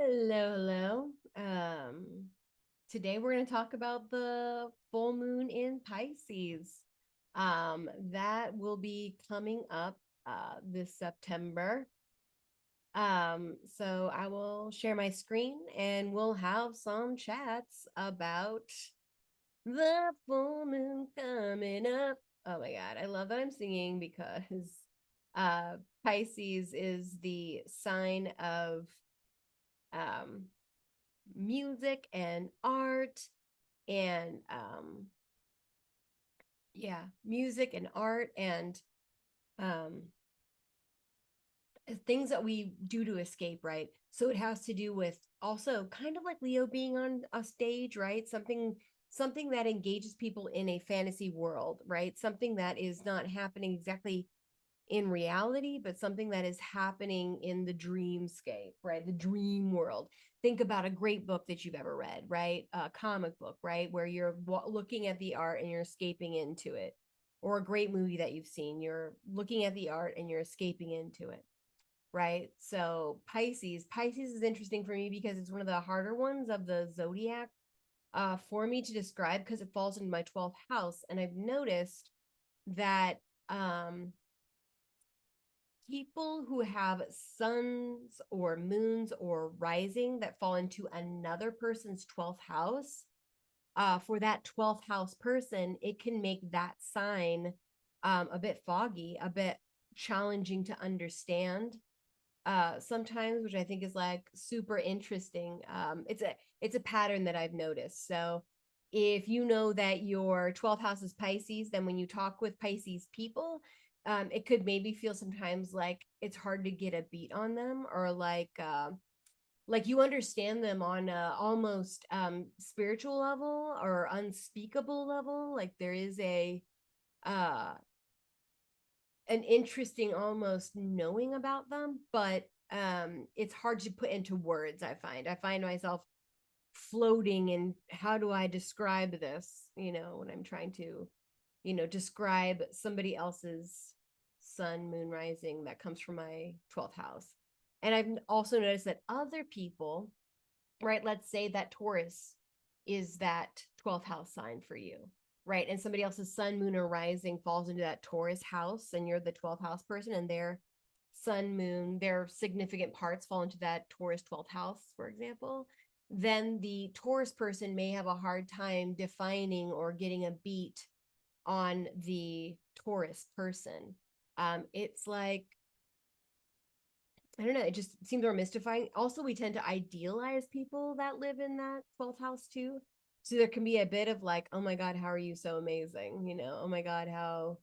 Hello, hello. Today we're going to talk about the full moon in Pisces. That will be coming up this September. So I will share my screen and we'll have some chats about the full moon coming up. Oh my God, I love that I'm singing because uh Pisces is the sign of um music and art and music and art and um things that we do to escape, right? So it has to do with also kind of like Leo being on a stage, right? Something that engages people in a fantasy world, right? Something that is not happening exactly in reality, but something that is happening in the dreamscape, right? The dream world. Think about a great book that you've ever read, right? A comic book, right? Where you're looking at the art and you're escaping into it. Or a great movie that you've seen, you're looking at the art and you're escaping into it, right? So Pisces is interesting for me because it's one of the harder ones of the zodiac for me to describe because it falls into my 12th house. And I've noticed that um, people who have suns or moons or rising that fall into another person's 12th house, for that 12th house person, it can make that sign a bit foggy, a bit challenging to understand sometimes, which I think is like super interesting. It's a pattern that I've noticed. So if you know that your 12th house is Pisces, then when you talk with Pisces people, it could maybe feel sometimes like it's hard to get a beat on them, or like you understand them on a almost spiritual level or unspeakable level. Like there is a uh an interesting almost knowing about them, but it's hard to put into words. I find myself floating in how do I describe this, when I'm trying to describe somebody else's sun, moon, rising that comes from my 12th house. And I've also noticed that other people, right? Let's say that Taurus is that 12th house sign for you, right? And somebody else's sun, moon, or rising falls into that Taurus house, and you're the 12th house person, and their sun, moon, their significant parts fall into that Taurus 12th house, for example. Then the Taurus person may have a hard time defining or getting a beat on the Taurus person. It's like I don't know, it just seems more mystifying. Also, we tend to idealize people that live in that 12th house too. So there can be a bit of like, oh my God, how are you so amazing? Oh my God, how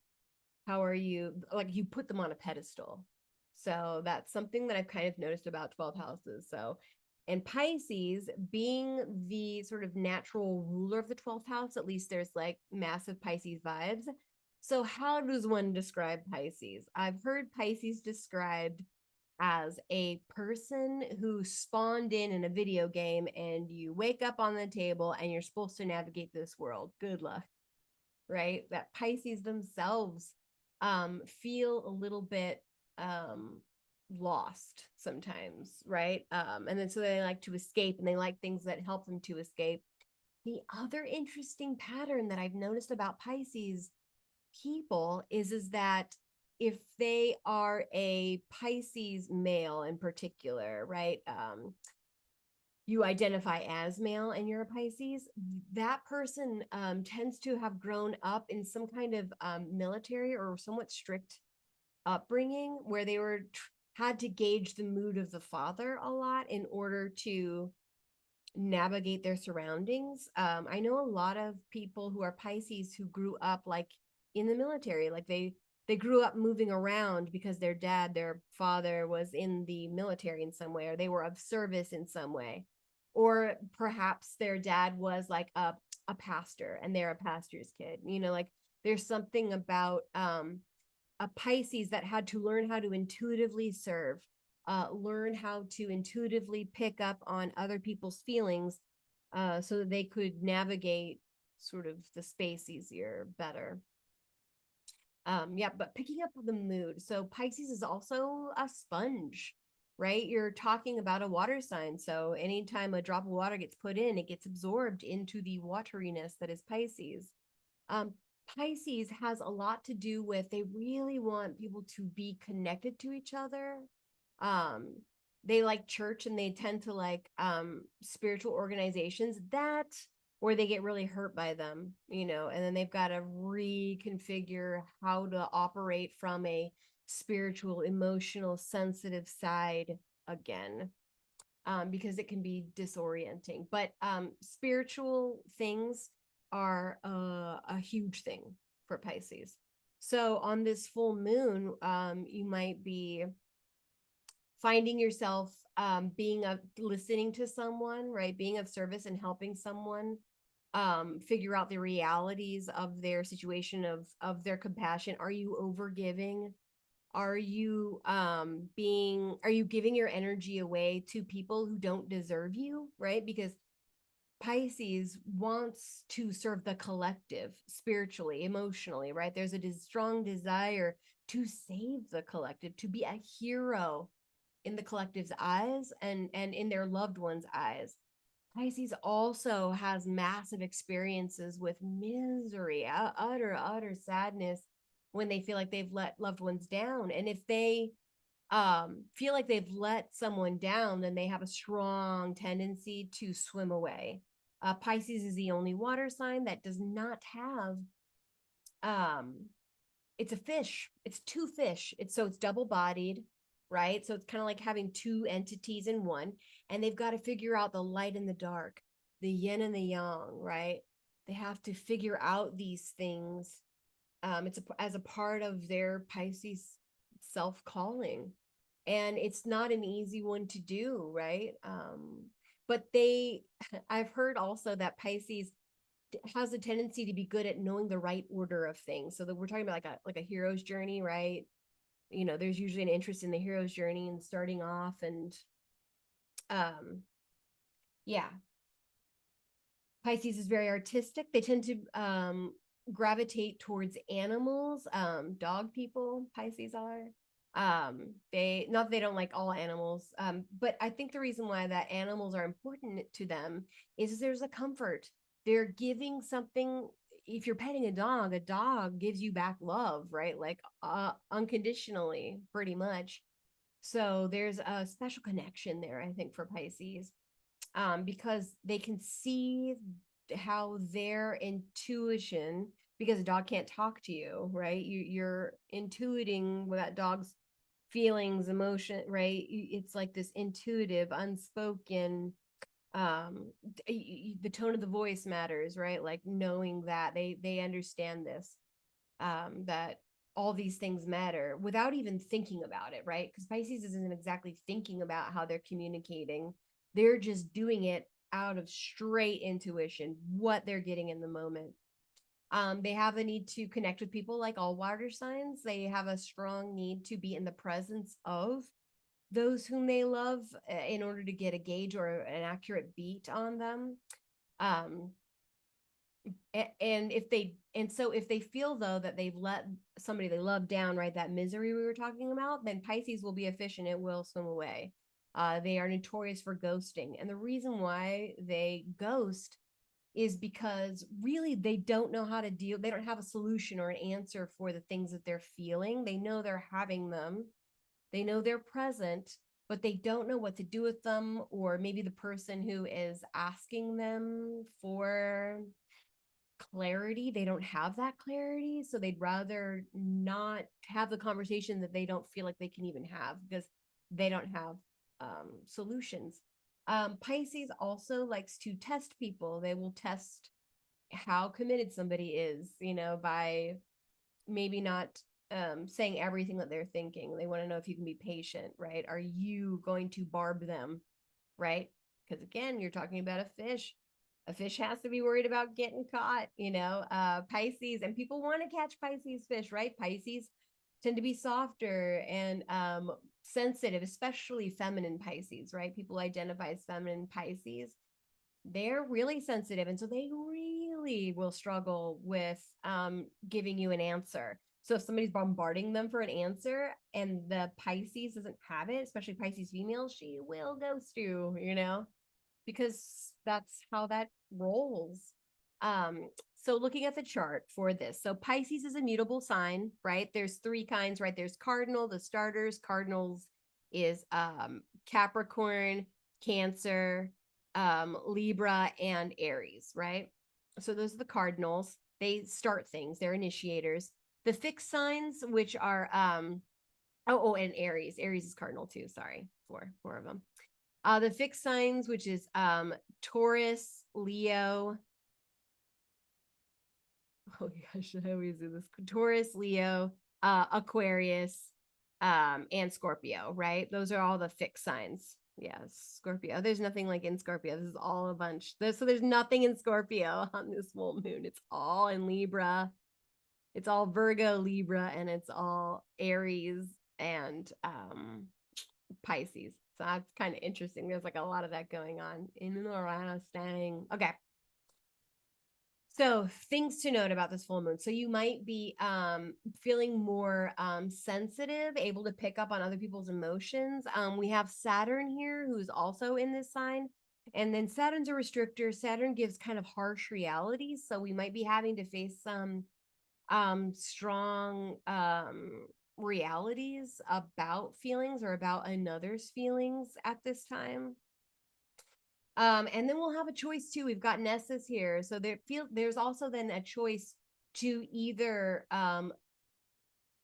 are you? Like you put them on a pedestal. So that's something that I've kind of noticed about 12 houses. So, and Pisces being the sort of natural ruler of the 12th house, at least there's like massive Pisces vibes. So, how does one describe Pisces? I've heard Pisces described as a person who spawned in a video game and you wake up on the table and you're supposed to navigate this world. Good luck, right? That Pisces themselves feel a little bit lost sometimes, right? And then so they like to escape and they like things that help them to escape. The other interesting pattern that I've noticed about Pisces people is that if they are a Pisces male in particular, right? You identify as male and you're a Pisces, that person tends to have grown up in some kind of military or somewhat strict upbringing where they had to gauge the mood of the father a lot in order to navigate their surroundings. I know a lot of people who are Pisces who grew up like in the military, like they grew up moving around because their father was in the military in some way, or they were of service in some way, or perhaps their dad was like a pastor and they're a pastor's kid. Like there's something about a Pisces that had to learn how to intuitively serve, learn how to intuitively pick up on other people's feelings so that they could navigate sort of the space easier, better. Yeah, but picking up the mood. So Pisces is also a sponge. right? You're talking about a water sign. So anytime a drop of water gets put in, it gets absorbed into the wateriness that is Pisces. Um, Pisces has a lot to do with they really want people to be connected to each other. Um, they like church and they tend to like spiritual organizations that or they get really hurt by them, and then they've got to reconfigure how to operate from a spiritual, emotional, sensitive side again, because it can be disorienting. But spiritual things are a huge thing for Pisces. So on this full moon, you might be finding yourself being of listening to someone, right? Being of service and helping someone figure out the realities of their situation, of their compassion. Are you over giving? Are you giving your energy away to people who don't deserve you, right? Because Pisces wants to serve the collective spiritually, emotionally, right? There's a strong desire to save the collective, to be a hero in the collective's eyes and in their loved ones' eyes. Pisces also has massive experiences with misery, utter sadness when they feel like they've let loved ones down. And if they feel like they've let someone down, then they have a strong tendency to swim away. Pisces is the only water sign that does not have um, it's a fish. It's two fish. It's double bodied, right? So it's kind of like having two entities in one, and they've got to figure out the light and the dark, the yin and the yang, right? They have to figure out these things. As a part of their Pisces self calling, and it's not an easy one to do, right? But I've heard also that Pisces has a tendency to be good at knowing the right order of things. So that we're talking about like a hero's journey, right? There's usually an interest in the hero's journey and starting off, and um yeah, Pisces is very artistic. They tend to gravitate towards animals, dog people, Pisces are. They not that they don't like all animals, but I think the reason why that animals are important to them is there's a comfort. They're giving something. If you're petting a dog gives you back love, right? Like unconditionally, pretty much. So there's a special connection there, I think, for Pisces, because they can see how their intuition, because a dog can't talk to you, right? You're intuiting with that dog's feelings, emotion, right? It's like this intuitive, unspoken, um the tone of the voice matters, right? Like knowing that they understand this, that all these things matter without even thinking about it, right? Because Pisces isn't exactly thinking about how they're communicating. They're just doing it out of straight intuition, what they're getting in the moment. They have a need to connect with people like all water signs. They have a strong need to be in the presence of those whom they love in order to get a gauge or an accurate beat on them. Um, and if they feel though that they've let somebody they love down, right, that misery we were talking about, then Pisces will be a fish and it will swim away. They are notorious for ghosting, and the reason why they ghost is because really they don't know how to deal. They don't have a solution or an answer for the things that they're feeling. They know they're having them, they know they're present, but they don't know what to do with them, or maybe the person who is asking them for clarity, they don't have that clarity, so they'd rather not have the conversation that they don't feel like they can even have because they don't have solutions. Pisces also likes to test people. They will test how committed somebody is, by maybe not saying everything that they're thinking. They want to know if you can be patient, right? Are you going to barb them, right? Because again, you're talking about a fish. A fish has to be worried about getting caught, Pisces, and people want to catch Pisces fish, right? Pisces tend to be softer and sensitive, especially feminine Pisces, right? People identify as feminine Pisces. They're really sensitive, and so they really will struggle with giving you an answer. So if somebody's bombarding them for an answer and the Pisces doesn't have it, especially Pisces female, she will ghost you, because that's how that rolls. So looking at the chart for this, so Pisces is a mutable sign, right? There's three kinds, right? There's cardinal, the starters. Cardinals is Capricorn, Cancer, Libra, and Aries, right? So those are the cardinals. They start things, they're initiators. The fixed signs, which are and Aries. Aries is cardinal too. Sorry, four of them. The fixed signs, which is Taurus, Leo. Oh gosh, I always do this. Taurus, Leo, Aquarius, and Scorpio, right? Those are all the fixed signs. Yes, Scorpio. There's nothing like in Scorpio. This is all a bunch. So there's nothing in Scorpio on this full moon. It's all in Libra. It's all Virgo, Libra, and it's all Aries and Pisces. So that's kind of interesting. There's like a lot of that going on in the interesting. Okay. So things to note about this full moon. So you might be feeling more sensitive, able to pick up on other people's emotions. We have Saturn here, who's also in this sign. And then Saturn's a restrictor. Saturn gives kind of harsh realities. So we might be having to face some strong realities about feelings or about another's feelings at this time. And then we'll have a choice too. We've got Nessus here. So there's also then a choice to either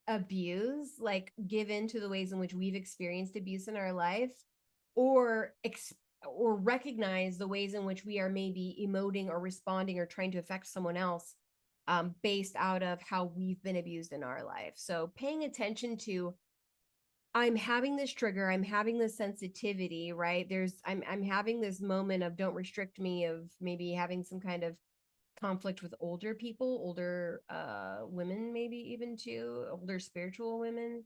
abuse, like give in to the ways in which we've experienced abuse in our life, or or recognize the ways in which we are maybe emoting or responding or trying to affect someone else based out of how we've been abused in our life. So paying attention to, I'm having this trigger, I'm having this sensitivity, right? I'm having this moment of don't restrict me, of maybe having some kind of conflict with older people, older women, maybe even too, older spiritual women.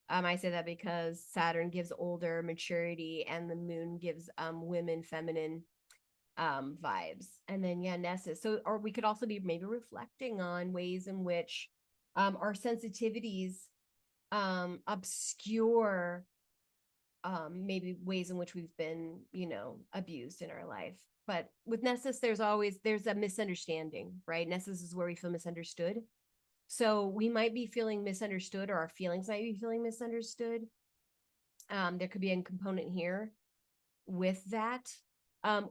I say that because Saturn gives older maturity and the moon gives women feminine vibes. And then Nessus. So, or we could also be maybe reflecting on ways in which our sensitivities obscure maybe ways in which we've been, abused in our life. But with Nessus, there's a misunderstanding, right? Nessus is where we feel misunderstood. So we might be feeling misunderstood, or our feelings might be feeling misunderstood. There could be a component here with that.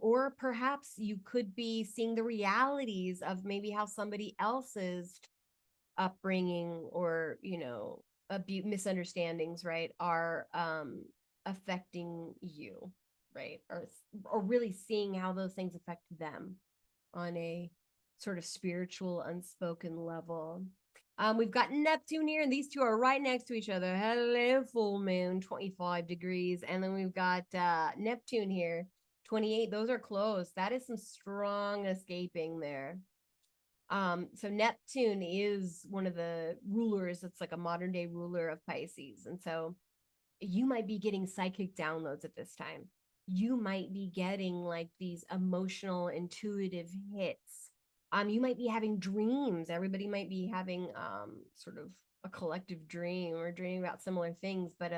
Or perhaps you could be seeing the realities of maybe how somebody else's upbringing or, misunderstandings, right, are affecting you, right? Or really seeing how those things affect them on a sort of spiritual, unspoken level. We've got Neptune here, and these two are right next to each other. Hello, full moon, 25 degrees. And then we've got Neptune here, 28. Those are close. That is some strong escaping there. So Neptune is one of the rulers. It's like a modern day ruler of Pisces. And so you might be getting psychic downloads at this time. You might be getting like these emotional, intuitive hits. You might be having dreams. Everybody might be having sort of a collective dream or dreaming about similar things. But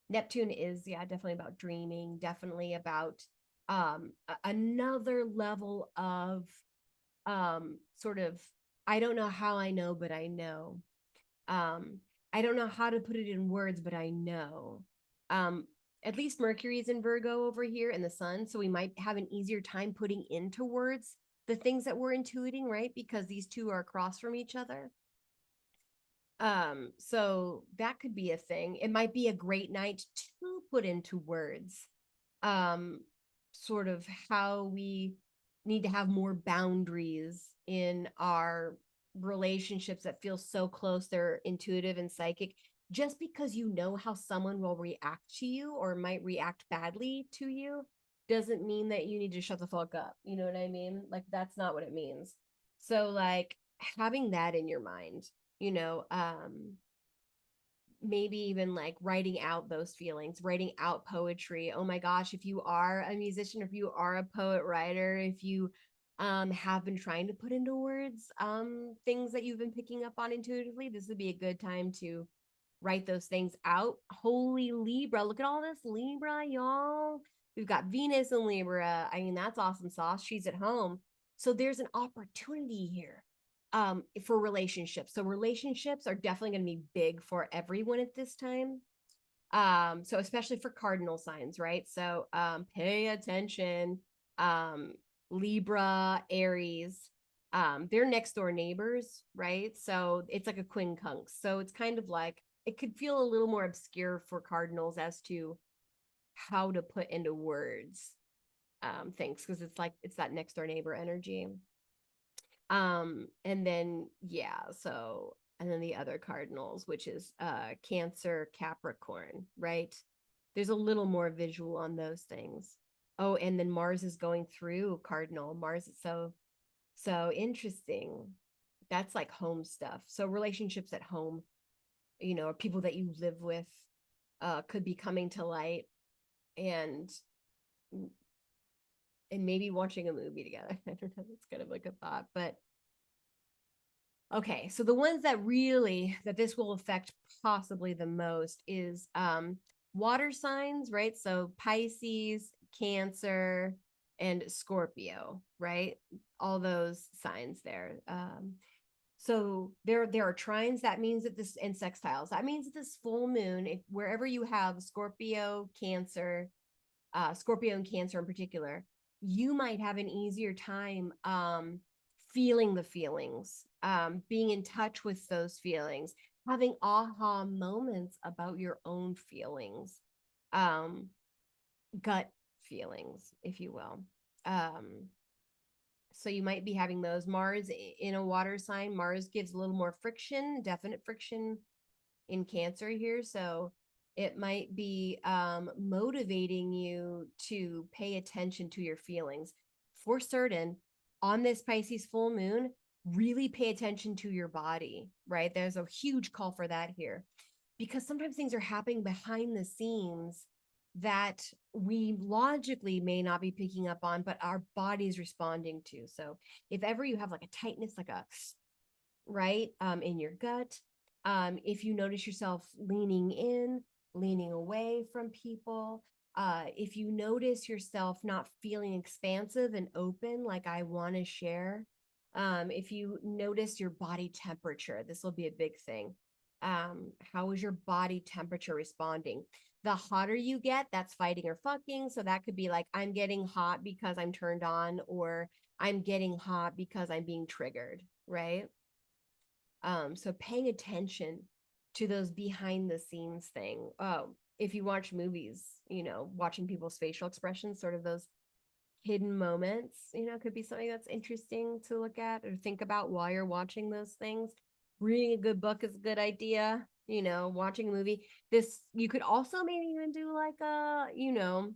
Neptune is, definitely about dreaming, definitely about another level of sort of, I don't know how I know, but I know. I don't know how to put it in words, but I know. At least Mercury is in Virgo over here and the sun. So we might have an easier time putting into words the things that we're intuiting, right? Because these two are across from each other. So that could be a thing. It might be a great night to put into words, sort of how we need to have more boundaries in our relationships that feel so close, they're intuitive and psychic. Just because you know how someone will react to you or might react badly to you doesn't mean that you need to shut the fuck up. You know what I mean? Like, that's not what it means. So, like, having that in your mind, maybe even like writing out those feelings, writing out poetry. Oh my gosh, if you are a musician, if you are a poet writer, if you have been trying to put into words things that you've been picking up on intuitively, this would be a good time to write those things out. Holy Libra, look at all this Libra, y'all. We've got Venus in Libra. I mean, that's awesome sauce. She's at home. So there's an opportunity here for relationships. So relationships are definitely going to be big for everyone at this time. So especially for cardinal signs, right? So pay attention. Um, Libra, Aries, they're next door neighbors, right? So it's like a quincunx. So it's kind of like it could feel a little more obscure for cardinals as to how to put into words things, because it's like it's that next door neighbor energy. And then yeah, so and then the other cardinals, which is Cancer, Capricorn, right? There's a little more visual on those things. Oh, and then Mars is going through cardinal. Mars is so interesting. That's like home stuff. So relationships at home, you know, people that you live with could be coming to light, and maybe watching a movie together. I don't know, it's kind of like a thought, but okay, so the ones that really that this will affect possibly the most is water signs, right? So Pisces, Cancer, and Scorpio, right? All those signs there. So there are trines. That means that this, and sextiles. That means that this full moon, if wherever you have Scorpio, Cancer, Scorpio and Cancer in particular, you might have an easier time feeling the feelings, being in touch with those feelings, having aha moments about your own feelings, um, gut feelings, if you will. So you might be having those. Mars in a water sign, Mars gives a little more friction, definite friction in Cancer here. So it might be motivating you to pay attention to your feelings. For certain, on this Pisces full moon, really pay attention to your body, right? There's a huge call for that here, because sometimes things are happening behind the scenes that we logically may not be picking up on, but our body's responding to. So if ever you have like a tightness, like a right in your gut, if you notice yourself leaning in, leaning away from people, if you notice yourself not feeling expansive and open, like I want to share, if you notice your body temperature, this will be a big thing. How is your body temperature responding? The hotter you get, that's fighting or fucking. So that could be like, I'm getting hot because I'm turned on, or I'm getting hot because I'm being triggered, right? So paying attention to those behind the scenes thing. If you watch movies, you know, watching people's facial expressions, sort of those hidden moments, you know, could be something that's interesting to look at or think about while you're watching those things. Reading a good book is a good idea, you know, watching a movie. This, you could also maybe even do like a, you know,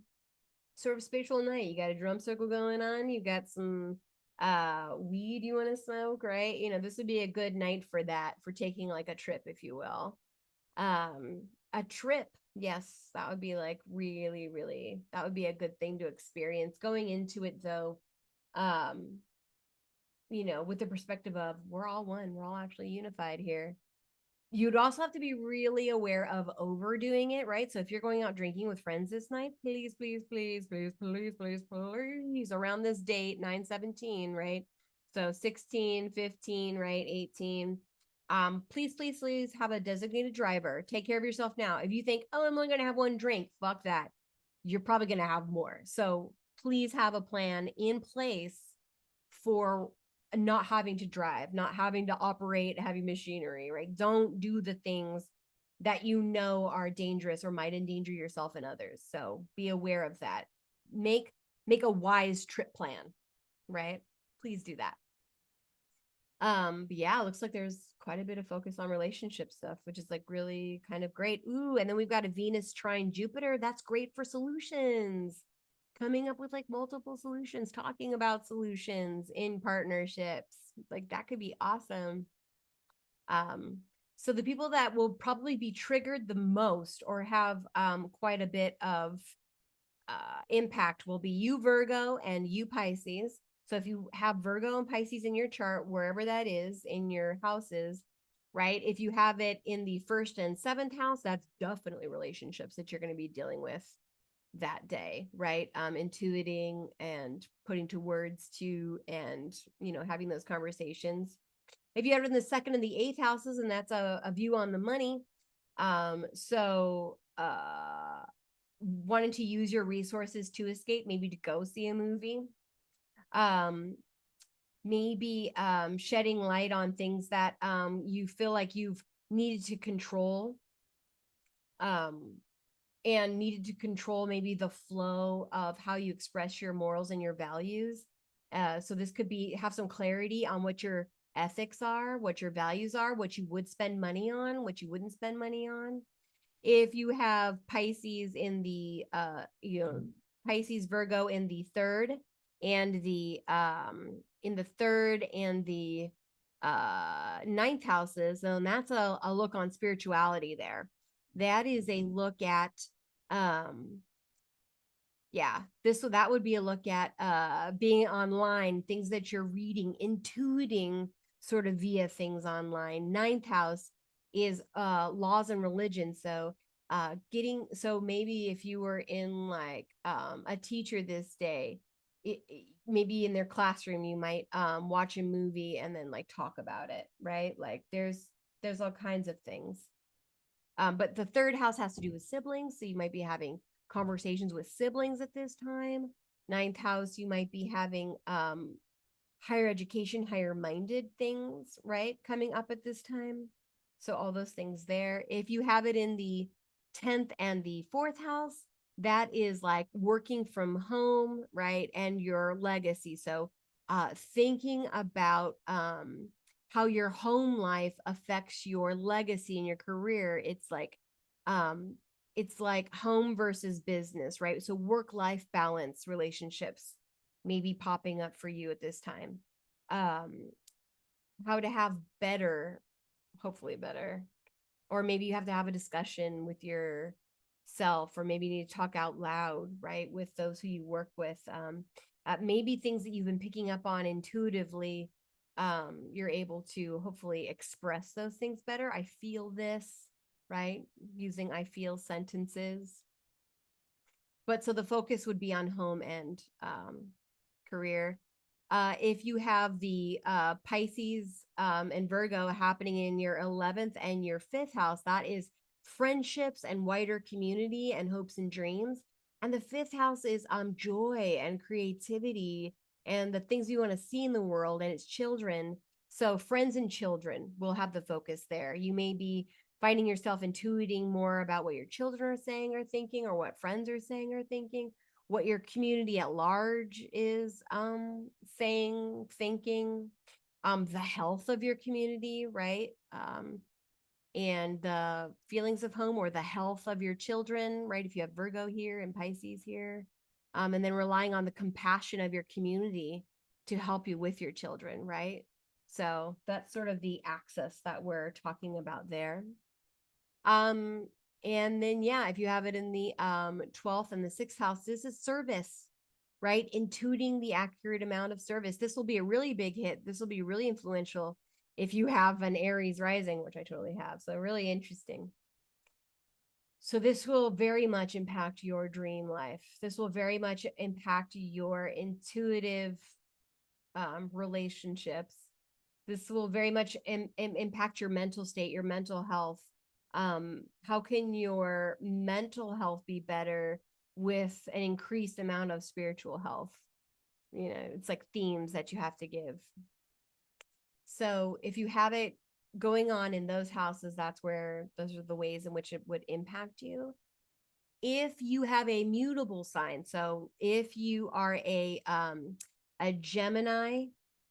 sort of spiritual night. You got a drum circle going on, you got some weed you want to smoke, right? You know, this would be a good night for that, for taking like a trip, if you will. A trip, yes, that would be like really, really, that would be a good thing to experience. Going into it though, um, you know, with the perspective of we're all one, we're all actually unified here. You'd also have to be really aware of overdoing it, right? So if you're going out drinking with friends this night, please, please, please, please, please, please, please, around this date, 9/17, right? So 16, 15, right? 18. Please, please, please have a designated driver. Take care of yourself now. If you think, oh, I'm only gonna have one drink, fuck that. You're probably gonna have more. So please have a plan in place for not having to drive, not having to operate heavy machinery, right? Don't do the things that you know are dangerous or might endanger yourself and others. So be aware of that. Make a wise trip plan, right? Please do that. But yeah, it looks like there's quite a bit of focus on relationship stuff, which is like really kind of great. Ooh, and then we've got a Venus trine Jupiter. That's great for solutions, coming up with like multiple solutions, talking about solutions in partnerships. Like that could be awesome. Um, so the people that will probably be triggered the most or have quite a bit of impact will be you, Virgo, and you, Pisces. So if you have Virgo and Pisces in your chart, wherever that is in your houses, right? If you have it in the first and seventh house, that's definitely relationships that you're going to be dealing with that day, right? Intuiting and putting to words to, and, having those conversations. If you have it in the second and the eighth houses, and that's a view on the money. Wanting to use your resources to escape, maybe to go see a movie. Maybe shedding light on things that you feel like you've needed to control, and needed to control maybe the flow of how you express your morals and your values. So this could be have some clarity on what your ethics are, what your values are, what you would spend money on, what you wouldn't spend money on. If you have Pisces in the Pisces Virgo in the third and the ninth houses, then that's a look on spirituality there. That is a look at um that would be a look at being online, things that you're reading, intuiting sort of via things online. Ninth house is laws and religion. So maybe if you were in like a teacher this day, maybe in their classroom you might watch a movie and then like talk about it, right? Like there's all kinds of things. But the third house has to do with siblings. So you might be having conversations with siblings at this time. Ninth house, you might be having higher education, higher minded things, right? Coming up at this time. So all those things there. If you have it in the 10th and the fourth house, that is like working from home, right? And your legacy. So thinking about how your home life affects your legacy and your career. Um, it's like home versus business, right? So work-life balance relationships maybe popping up for you at this time. How to have better, hopefully better, or maybe you have to have a discussion with your self, or maybe you need to talk out loud, right, with those who you work with. Maybe things that you've been picking up on intuitively, you're able to hopefully express those things better. I feel this, right? Using I feel sentences. But so the focus would be on home and career. If you have the Pisces and Virgo happening in your 11th and your 5th house, that is friendships and wider community and hopes and dreams. And the 5th house is joy and creativity and the things you want to see in the world, and it's children. So friends and children will have the focus there. You may be finding yourself intuiting more about what your children are saying or thinking, or what friends are saying or thinking, what your community at large is saying, thinking, the health of your community, right? And the feelings of home, or the health of your children, right? If you have Virgo here and Pisces here. And then relying on the compassion of your community to help you with your children, right? So that's sort of the axis that we're talking about there. Um, and then, yeah, if you have it in the 12th and the 6th house, this is service, right? Intuiting the accurate amount of service. This will be a really big hit. This will be really influential if you have an Aries rising, which I totally have. So really interesting. So this will very much impact your dream life. This will very much impact your intuitive relationships. This will very much impact your mental state, your mental health. How can your mental health be better with an increased amount of spiritual health? It's like themes that you have to give. So if you have it going on in those houses, those are the ways in which it would impact you. If you have a mutable sign, so if you are a Gemini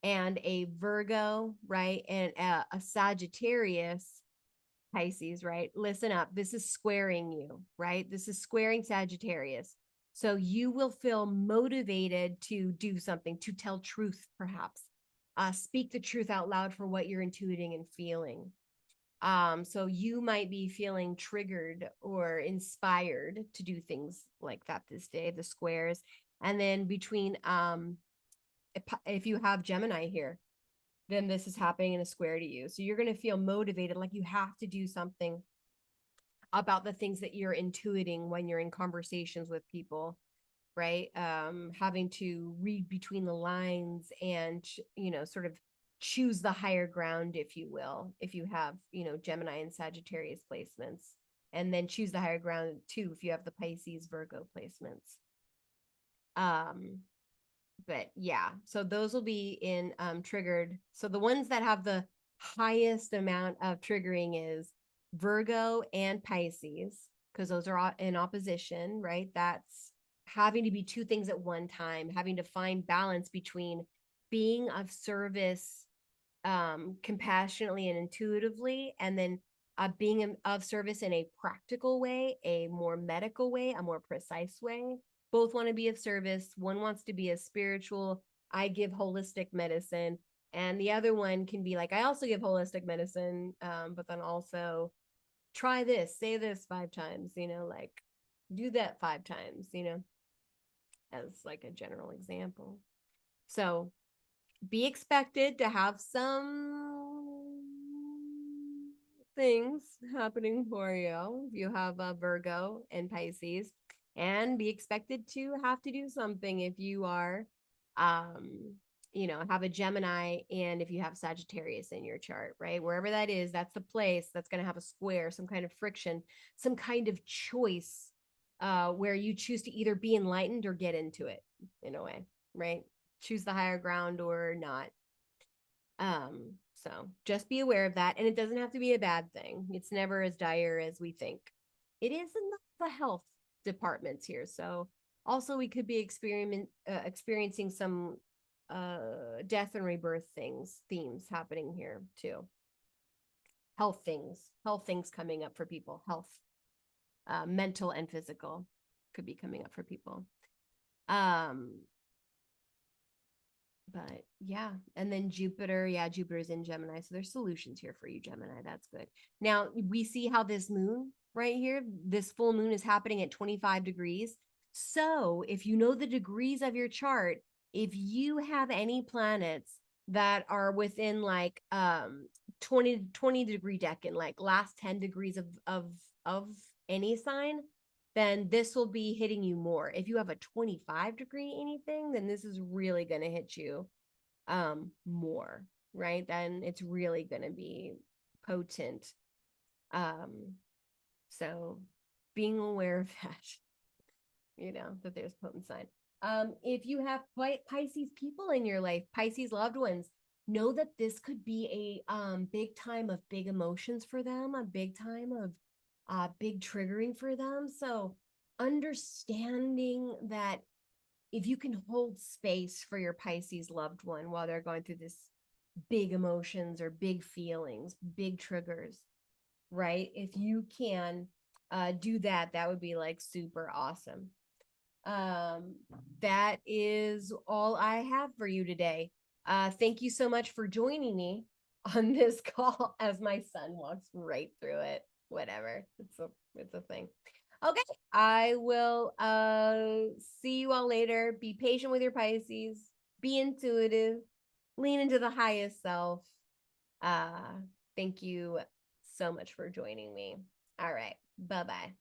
and a Virgo, right, and a Sagittarius, Pisces, right? Listen up. This is squaring you, right? This is squaring Sagittarius. So you will feel motivated to do something, to tell truth, perhaps. Speak the truth out loud for what you're intuiting and feeling. So you might be feeling triggered or inspired to do things like that this day, the squares. And then between if you have Gemini here, then this is happening in a square to you. So you're going to feel motivated, like you have to do something about the things that you're intuiting when you're in conversations with people, right? Having to read between the lines and, sort of choose the higher ground, if you will, if you have, Gemini and Sagittarius placements, and then choose the higher ground too if you have the Pisces Virgo placements. But yeah, so those will be in triggered. So the ones that have the highest amount of triggering is Virgo and Pisces, because those are in opposition, right? That's having to be two things at one time, having to find balance between being of service compassionately and intuitively, and then being of service in a practical way, a more medical way, a more precise way. Both want to be of service. One wants to be a spiritual, I give holistic medicine. And the other one can be like, I also give holistic medicine, but then also try this, say this 5 times, like do that 5 times, as like a general example. So be expected to have some things happening for you if you have a Virgo and Pisces, and be expected to have to do something if you are have a Gemini, and if you have Sagittarius in your chart, right? Wherever that is, that's the place that's going to have a square, some kind of friction, some kind of choice, where you choose to either be enlightened or get into it in a way, right? Choose the higher ground or not. So just be aware of that. And it doesn't have to be a bad thing. It's never as dire as we think. It is in the health departments here. So also we could be experiencing some death and rebirth themes happening here too. Health things coming up for people. Health, mental and physical could be coming up for people. But yeah, and then Jupiter's in Gemini, so there's solutions here for you, Gemini. That's good. Now we see how this moon right here, this full moon is happening at 25 degrees. So if you know the degrees of your chart, if you have any planets that are within like 20 degree decan, like last 10 degrees of any sign, then this will be hitting you more. If you have a 25 degree anything, then this is really going to hit you more, right? Then it's really going to be potent. So being aware of that, that there's potent sign. If you have Pisces people in your life, Pisces loved ones, know that this could be a big time of big emotions for them, a big time of big triggering for them. So understanding that if you can hold space for your Pisces loved one while they're going through this big emotions or big feelings, big triggers, right? If you can do that, that would be like super awesome. That is all I have for you today. Thank you so much for joining me on this call as my son walks right through it. Whatever. It's a thing. Okay, I will see you all later. Be patient with your Pisces. Be intuitive. Lean into the highest self. Thank you so much for joining me. All right. Bye-bye.